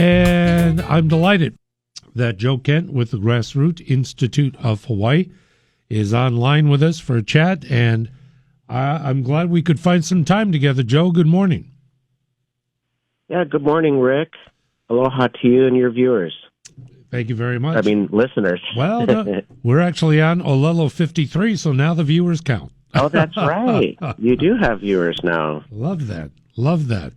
And I'm delighted that Joe Kent with the Grassroots Institute of Hawaii is online with us for a chat, and I'm glad we could find some time together. Joe, good morning. Yeah, good morning, Rick. Aloha to you and your viewers. Thank you very much. I mean, listeners. Well, we're actually on Olelo 53, so now the viewers count. Oh, that's right. You do have viewers now. Love that. Love that.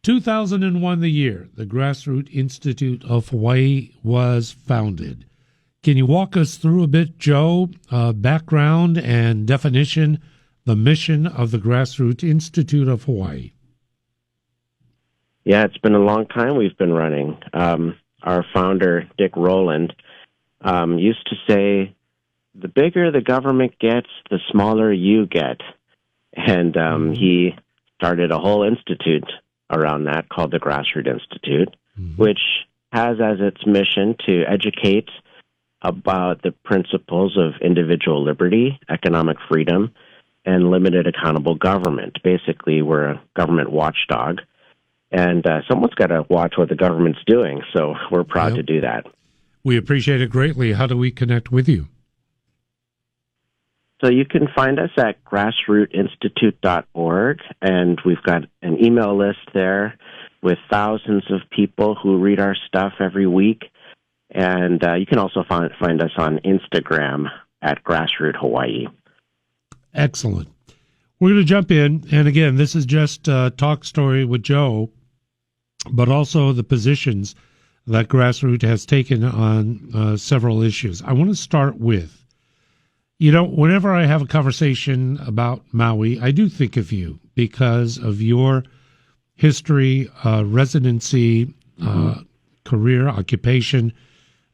2001, the year the Grassroots Institute of Hawaii was founded. Can you walk us through a bit, Joe, background and definition, the mission of the Grassroots Institute of Hawaii? Yeah, it's been a long time we've been running. Our founder, Dick Rowland, used to say, the bigger the government gets, the smaller you get. And he started a whole institute around that called the Grassroots Institute, which has as its mission to educate about the principles of individual liberty, economic freedom, and limited accountable government. Basically, we're a government watchdog, and someone's got to watch what the government's doing, so we're proud to do that. We appreciate it greatly. How do we connect with you? So you can find us at grassrootsinstitute.org, and we've got an email list there with thousands of people who read our stuff every week. And you can also find us on Instagram at Grassroots Hawaii. Excellent. We're going to jump in, and again, this is just a talk story with Joe, but also the positions that Grassroots has taken on several issues. I want to start with, whenever I have a conversation about Maui, I do think of you because of your history, residency, career, occupation,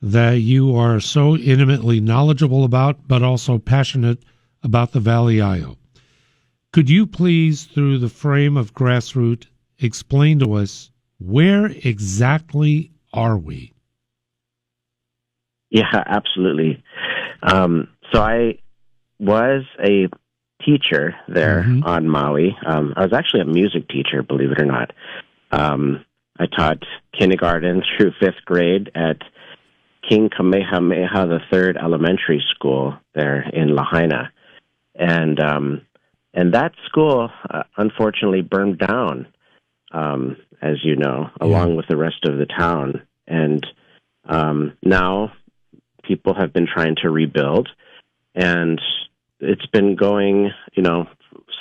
that you are so intimately knowledgeable about, but also passionate about the Valley Isle. Could you please, through the frame of Grassroots, explain to us where exactly are we? Yeah, absolutely. So I was a teacher there on Maui. I was actually a music teacher, believe it or not. I taught kindergarten through fifth grade at King Kamehameha III Elementary School there in Lahaina. And that school, unfortunately, burned down, as you know, along with the rest of the town. And now people have been trying to rebuild. And it's been going,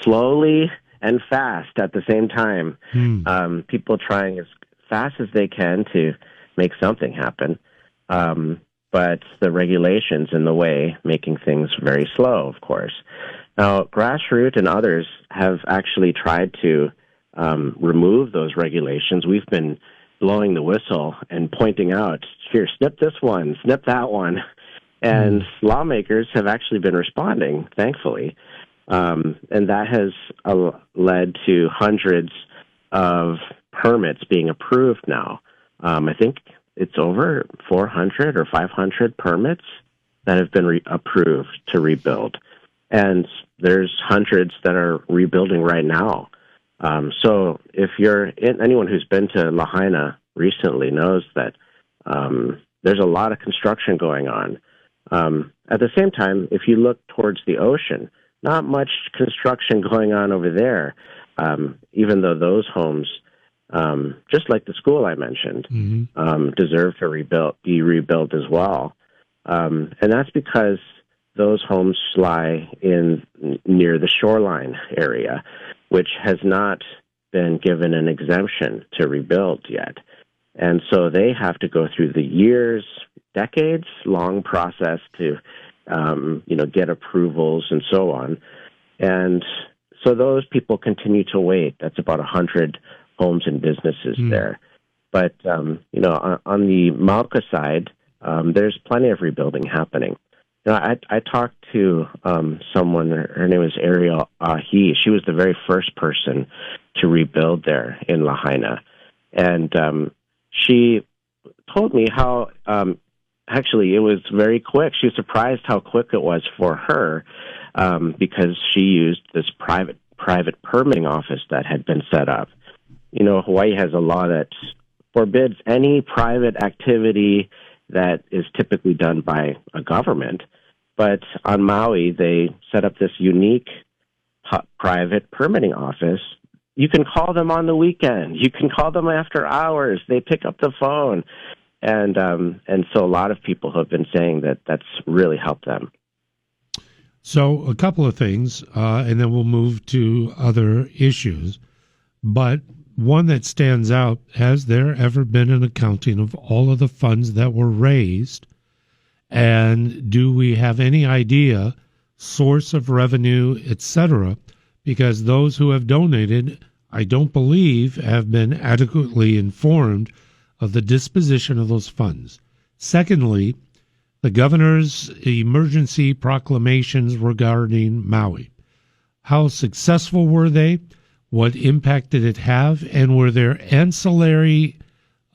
slowly and fast at the same time. People trying as fast as they can to make something happen. But the regulations in the way, making things very slow, of course. Now, Grassroots and others have actually tried to remove those regulations. We've been blowing the whistle and pointing out, here, snip this one, snip that one. And lawmakers have actually been responding, thankfully. And that has led to hundreds of permits being approved now. I think it's over 400 or 500 permits that have been approved to rebuild. And there's hundreds that are rebuilding right now. So if anyone who's been to Lahaina recently knows that there's a lot of construction going on. At the same time, if you look towards the ocean, not much construction going on over there, even though those homes, just like the school I mentioned, deserve to be rebuilt as well. And that's because those homes lie near the shoreline area, which has not been given an exemption to rebuild yet. And so they have to go through the decades-long process to, get approvals and so on. And so those people continue to wait. That's about 100 homes and businesses there. But, on the Mauka side, there's plenty of rebuilding happening. I talked to someone, her name is Ariel Ahi. She was the very first person to rebuild there in Lahaina. And she told me how, actually, it was very quick. She was surprised how quick it was for her because she used this private permitting office that had been set up. Hawaii has a law that forbids any private activity that is typically done by a government. But on Maui, they set up this unique private permitting office. You can call them on the weekend. You can call them after hours. They pick up the phone. And so a lot of people have been saying that that's really helped them. So a couple of things, and then we'll move to other issues. But one that stands out, has there ever been an accounting of all of the funds that were raised? And do we have any idea, source of revenue, etc.? Because those who have donated, I don't believe, have been adequately informed of the disposition of those funds. Secondly, the governor's emergency proclamations regarding Maui. How successful were they? What impact did it have? And were there ancillary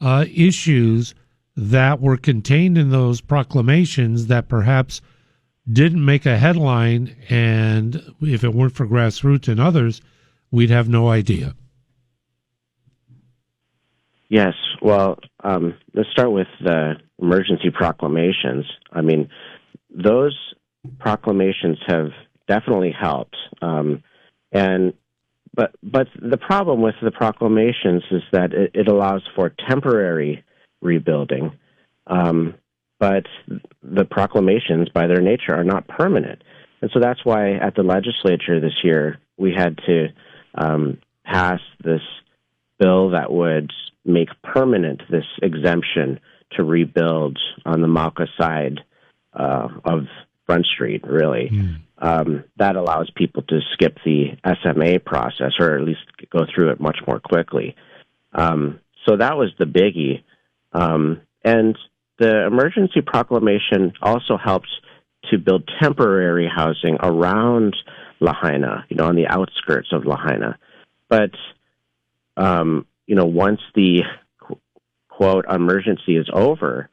issues that were contained in those proclamations that perhaps didn't make a headline, and if it weren't for Grassroots and others, we'd have no idea? Yes. Well, let's start with the emergency proclamations. I mean, those proclamations have definitely helped. But the problem with the proclamations is that it allows for temporary rebuilding. But the proclamations, by their nature, are not permanent. And so that's why at the legislature this year, we had to pass this bill that would make permanent this exemption to rebuild on the Mauka side of Front Street, really. That allows people to skip the SMA process, or at least go through it much more quickly. So that was the biggie. And the emergency proclamation also helps to build temporary housing around Lahaina, on the outskirts of Lahaina. But, once the, quote, emergency is over,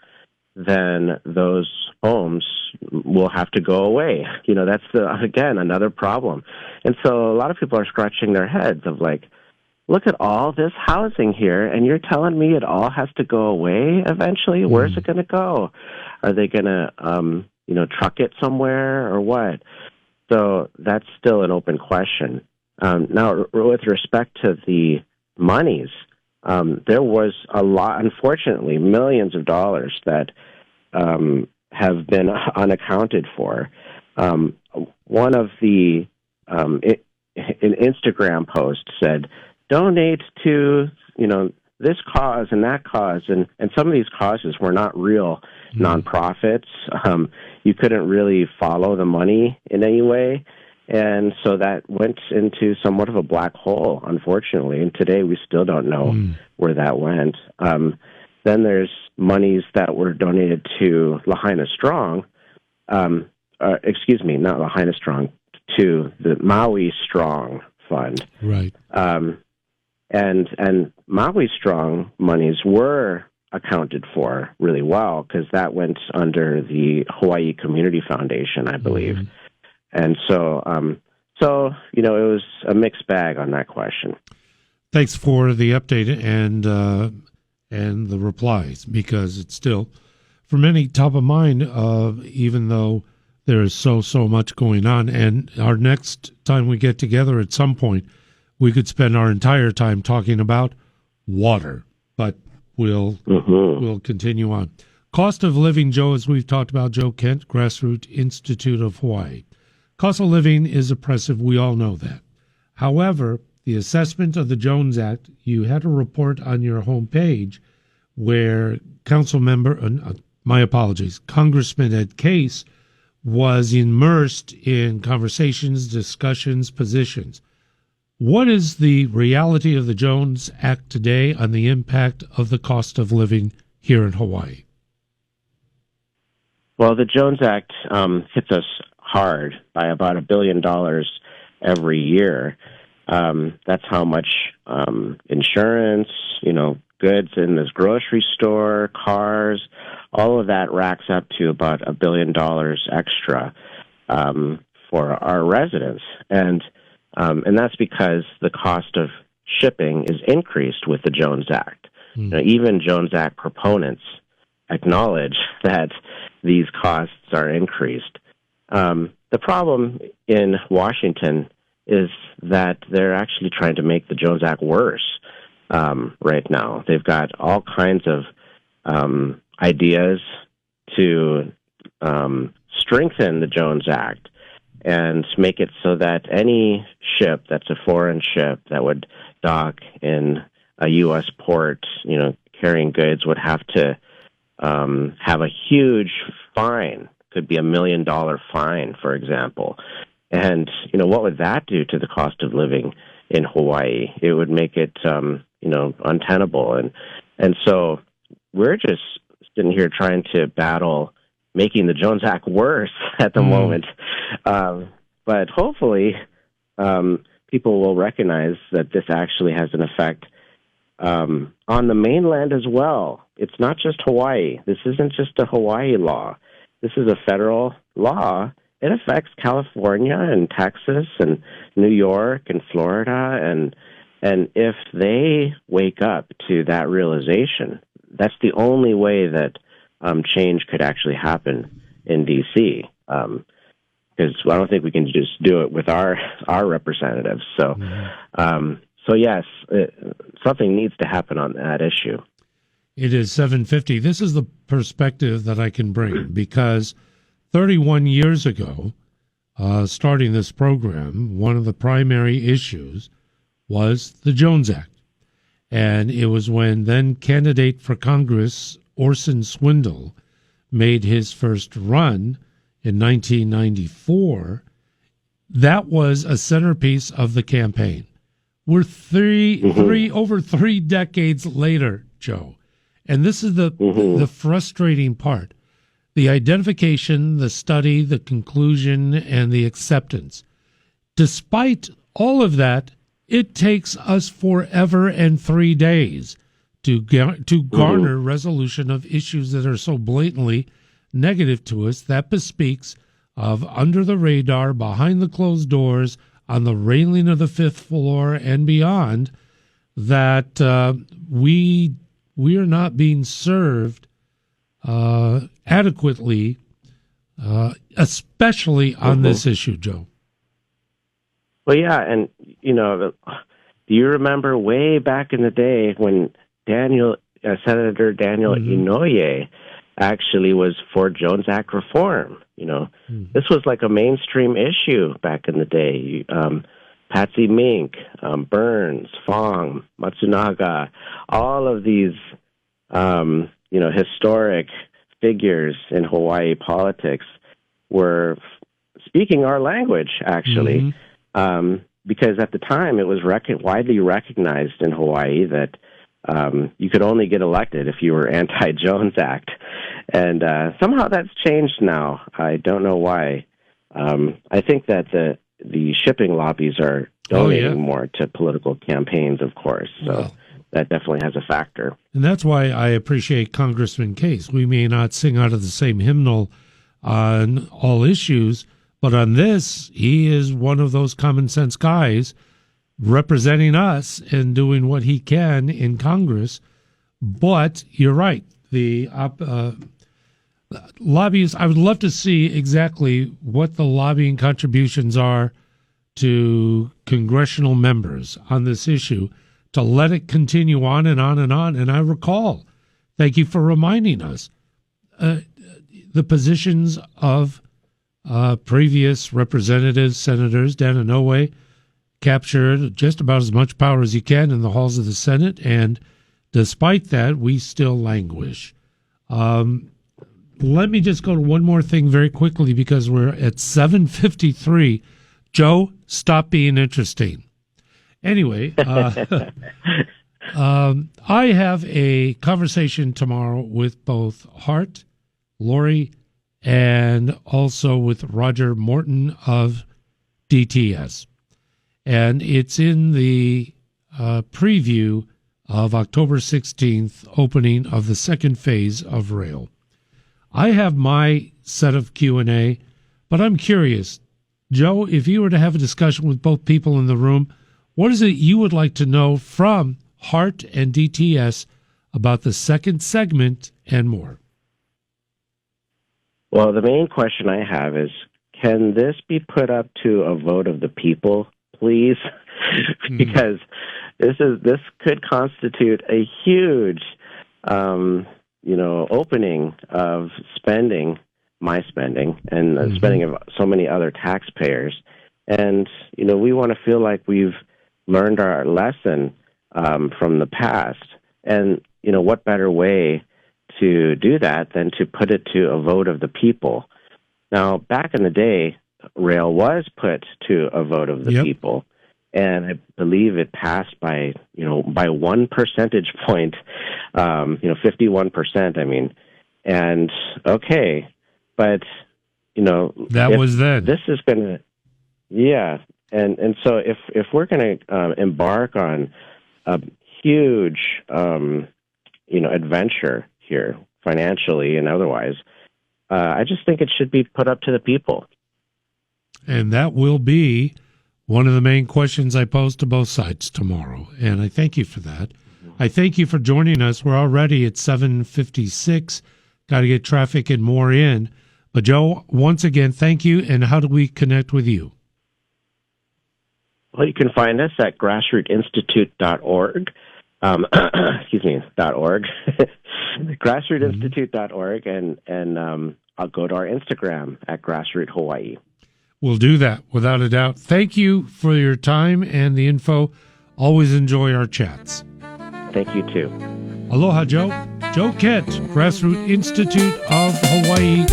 then those homes will have to go away. That's, again, another problem. And so a lot of people are scratching their heads of like, look at all this housing here, and you're telling me it all has to go away eventually? Where's it going to go? Are they going to, truck it somewhere or what? So that's still an open question. Now, with respect to the monies, there was a lot, unfortunately, millions of dollars that have been unaccounted for. One of the an Instagram post said, donate to, this cause and that cause. And some of these causes were not real nonprofits. You couldn't really follow the money in any way. And so that went into somewhat of a black hole, unfortunately. And today we still don't know where that went. Then there's monies that were donated to Lahaina Strong. Excuse me, not Lahaina Strong, to the Maui Strong Fund. Right. And Maui Strong monies were accounted for really well because that went under the Hawaii Community Foundation, I believe. And so, it was a mixed bag on that question. Thanks for the update and the replies, because it's still, for many, top of mind, even though there is so much going on. And our next time we get together at some point, we could spend our entire time talking about water, but we'll continue on. Cost of living, Joe, as we've talked about, Joe Kent, Grassroots Institute of Hawaii. Cost of living is oppressive. We all know that. However, the assessment of the Jones Act, you had a report on your homepage where Congressman Ed Case was immersed in conversations, discussions, positions. What is the reality of the Jones Act today on the impact of the cost of living here in Hawaii? Well, the Jones Act hits us hard by about $1 billion every year. That's how much insurance, goods in this grocery store, cars, all of that racks up to about $1 billion extra for our residents. And that's because the cost of shipping is increased with the Jones Act. Even Jones Act proponents acknowledge that these costs are increased. The problem in Washington is that they're actually trying to make the Jones Act worse right now. They've got all kinds of ideas to strengthen the Jones Act and make it so that any ship that's a foreign ship that would dock in a U.S. port, carrying goods, would have to have a huge fine. Could be $1 million fine, for example. And, what would that do to the cost of living in Hawaii? It would make it, untenable. And so we're just sitting here trying to battle making the Jones Act worse at the moment. But hopefully people will recognize that this actually has an effect on the mainland as well. It's not just Hawaii. This isn't just a Hawaii law. This is a federal law. It affects California and Texas and New York and Florida. And if they wake up to that realization, that's the only way that change could actually happen in D.C. Because I don't think we can just do it with our representatives. So, yes, something needs to happen on that issue. It is 7:50. This is the perspective that I can bring because 31 years ago, starting this program, one of the primary issues was the Jones Act. And it was when then candidate for Congress Orson Swindle made his first run in 1994. That was a centerpiece of the campaign. We're over 3 decades later, Joe. And this is the frustrating part. The identification, the study, the conclusion, and the acceptance. Despite all of that, it takes us forever and 3 days to garner resolution of issues that are so blatantly negative to us. That bespeaks of under the radar, behind the closed doors, on the railing of the 5th floor and beyond, that we are not being served adequately, especially on this issue, Joe. Well, yeah, and, do you remember way back in the day when Senator Daniel Inouye actually was for Jones Act reform? This was like a mainstream issue back in the day. Patsy Mink, Burns, Fong, Matsunaga, all of these, historic figures in Hawaii politics were speaking our language, actually, because at the time it was widely recognized in Hawaii that you could only get elected if you were anti-Jones Act. And somehow that's changed now. I don't know why. I think that the shipping lobbies are donating more to political campaigns, of course. So that definitely has a factor. And that's why I appreciate Congressman Case. We may not sing out of the same hymnal on all issues, but on this, he is one of those common sense guys representing us and doing what he can in Congress. But you're right. The lobbyists, I would love to see exactly what the lobbying contributions are to congressional members on this issue to let it continue on and on and on. And I recall, thank you for reminding us, the positions of previous representatives, senators. Dan Inouye captured just about as much power as he can in the halls of the Senate, and despite that, we still languish. Let me just go to one more thing very quickly because we're at 7:53. Joe, stop being interesting. Anyway, I have a conversation tomorrow with both HART, Lori, and also with Roger Morton of DTS. And it's in the preview of October 16th, opening of the second phase of Rail. I have my set of Q&A, but I'm curious, Joe, if you were to have a discussion with both people in the room, what is it you would like to know from HART and DTS about the second segment and more. Well, the main question I have is, can this be put up to a vote of the people, please? Because this could constitute a huge, opening of spending, my spending, and spending of so many other taxpayers. And, we want to feel like we've learned our lesson from the past. And, what better way to do that than to put it to a vote of the people? Now, back in the day, rail was put to a vote of the people, and I believe it passed by 1 percentage point, 51%. I mean, and okay, but that was then. This is going to, and so if we're going to embark on a huge, adventure here, financially and otherwise, I just think it should be put up to the people. And that will be one of the main questions I pose to both sides tomorrow. And I thank you for that. I thank you for joining us. We're already at 7:56. Got to get traffic and more in. But Joe, once again, thank you. And how do we connect with you? Well, you can find us at grassrootinstitute.org. .org. grassrootinstitute.org, and I'll go to our Instagram at Grassroot Hawaii. We'll do that, without a doubt. Thank you for your time and the info. Always enjoy our chats. Thank you, too. Aloha, Joe. Joe Kent, Grassroot Institute of Hawaii.